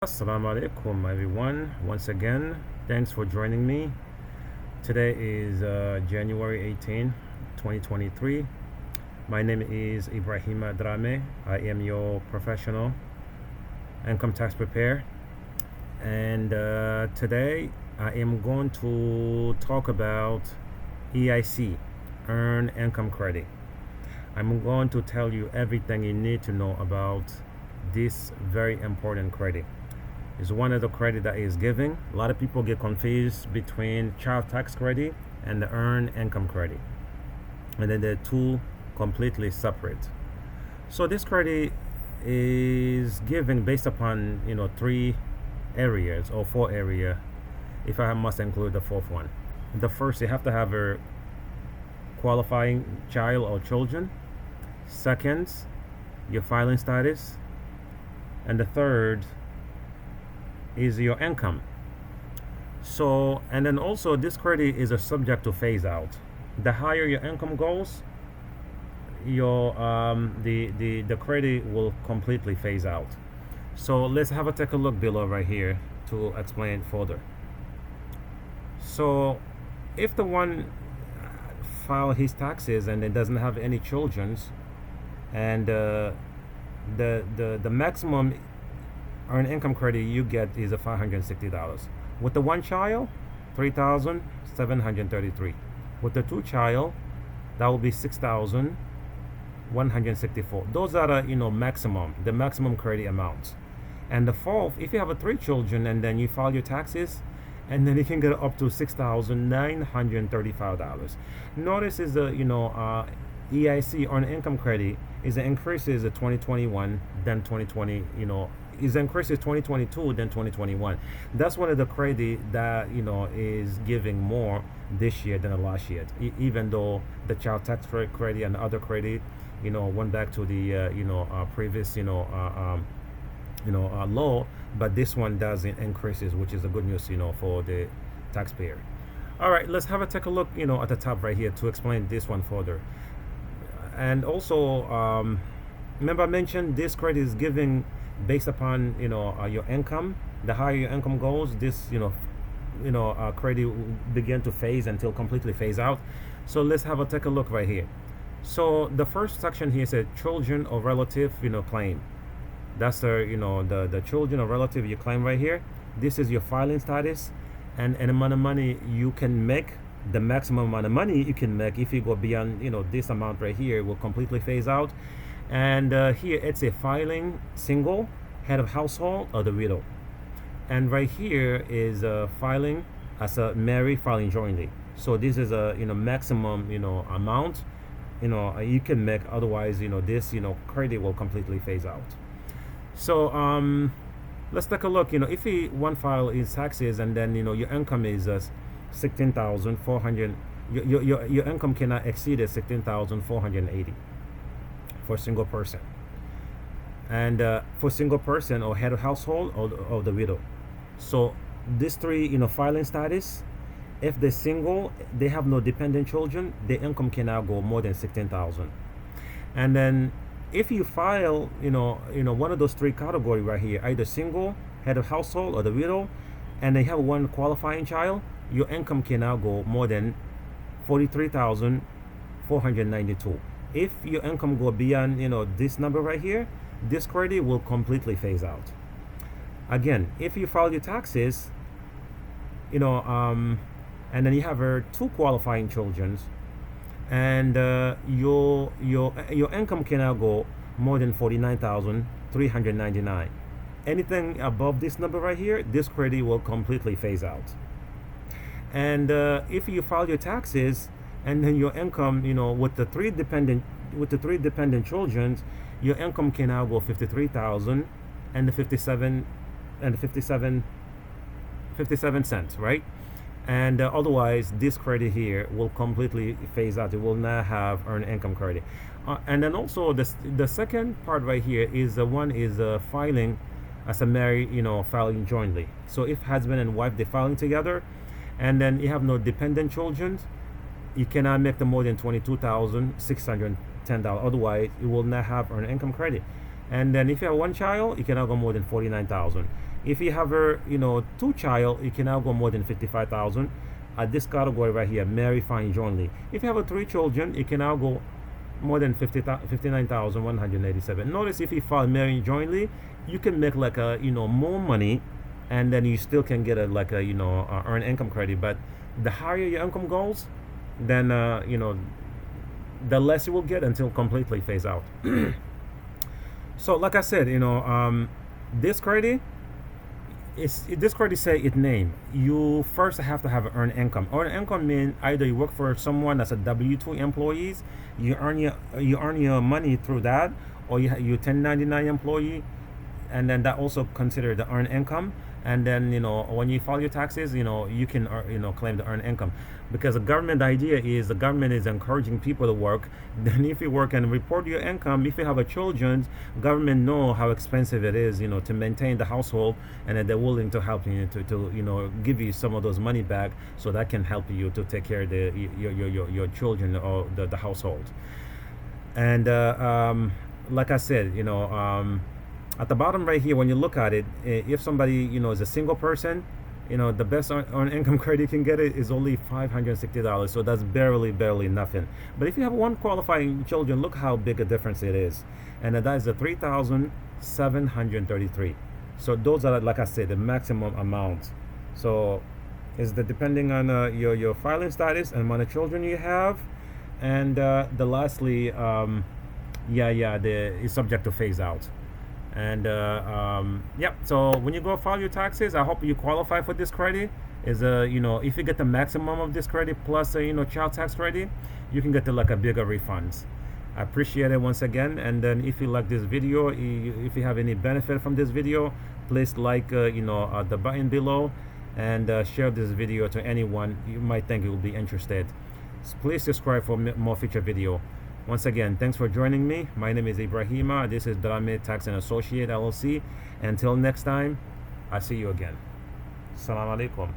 Assalamu alaikum everyone. Once again, thanks for joining me. Today is January 18, 2023. My name is Ibrahima Drame. I am your professional income tax preparer. And today I am going to talk about EIC, Earned Income Credit. I'm going to tell you everything you need to know about this very important credit. Is one of the credit that is giving. A lot of people get confused between child tax credit and the earned income credit, and then they're two completely separate. So this credit is given based upon three areas or four area, if I must include the fourth one. The first, you have to have a qualifying child or children. Second, your filing status, and the third is your income. So, and then also this credit is a subject to phase out. The higher your income goes, your the credit will completely phase out. So let's have a take a look below right here to explain further. So if the one file his taxes and it doesn't have any children's, and the maximum earned income credit you get is a $560. With the one child, $3,733. With the two child, that will be $6,164. Those are the maximum credit amounts. And the fourth, if you have three children and then you file your taxes, and then you can get up to $6,935. Notice is the EIC earned income credit is the increases of 2021 then 2020 is increases 2022 then 2021. That's one of the credit that is giving more this year than the last year, even though the child tax credit and other credit went back to the previous law, but this one does increases, which is a good news for the taxpayer. All right, let's have a take a look at the top right here to explain this one further. And also remember I mentioned this credit is giving based upon your income. The higher your income goes, this credit will begin to phase until completely phase out. So let's have a take a look right here. So the first section here says children or relative claim. That's the children or relative you claim right here. This is your filing status and the amount of money you can make. The maximum amount of money you can make. If you go beyond this amount right here, will completely phase out. And here it's a filing single, head of household, or the widow. And right here is filing as a married, filing jointly. So this is a maximum amount you can make. Otherwise this credit will completely phase out. So let's take a look. If one file is taxes and then your income is 16,400, your income cannot exceed 16,480 for a single person, and for single person or head of household or the widow. So these three filing status, if they're single, they have no dependent children, their income cannot go more than 16,000. And then if you file one of those three category right here, either single, head of household, or the widow, and they have one qualifying child, your income cannot go more than 43,492. If your income go beyond this number right here, this credit will completely phase out. Again, if you file your taxes and then you have two qualifying children, and your income cannot go more than 49,399. Anything above this number right here, this credit will completely phase out. And if you file your taxes and then your income with the three dependent children, your income can now go 53,000 and the 57 cents, right? And otherwise this credit here will completely phase out. It will not have earned income credit. And then also the second part right here is one is filing as a married filing jointly. So if husband and wife, they're filing together, and then you have no dependent children, you cannot make them more than $22,610. Otherwise, you will not have earned income credit. And then if you have one child, you cannot go more than 49,000. If you have a two child, it can now go more than 55,000. At this category right here, marry, filing jointly. If you have a three children, it can now go more than 59,187. Notice if you file marrying jointly, you can make like a more money, and then you still can get a like a earned income credit. But the higher your income goes, then the less you will get until completely phase out. So like I said, this credit this credit say it name. You first have to have earned income. Earned income means either you work for someone that's a W-2 employees, you earn your money through that, or you 1099 employee, and then that also considered the earned income. And then when you file your taxes, you can claim the earned income, because the idea is the government is encouraging people to work. Then if you work and report your income, if you have a children, government know how expensive it is to maintain the household, and then they're willing to help you to give you some of those money back, so that can help you to take care of your children or the household. And like I said, at the bottom right here, when you look at it, if somebody is a single person, the best earned income credit you can get it is only $560. So that's barely nothing. But if you have one qualifying children, look how big a difference it is. And that is the 3,733. So those are, like I said, the maximum amount. So is the depending on your filing status and amount of children you have, and the lastly, it's subject to phase out. And so when you go file your taxes, I hope you qualify for this credit. Is if you get the maximum of this credit plus child tax credit, you can get to like a bigger refunds. I appreciate it once again. And then if you like this video, if you have any benefit from this video, please like the button below, and share this video to anyone you might think will be interested. Please subscribe for more future video. Once again, thanks for joining me. My name is Ibrahima. This is Dtaxes and Associate LLC. Until next time, I see you again. Assalamu alaikum.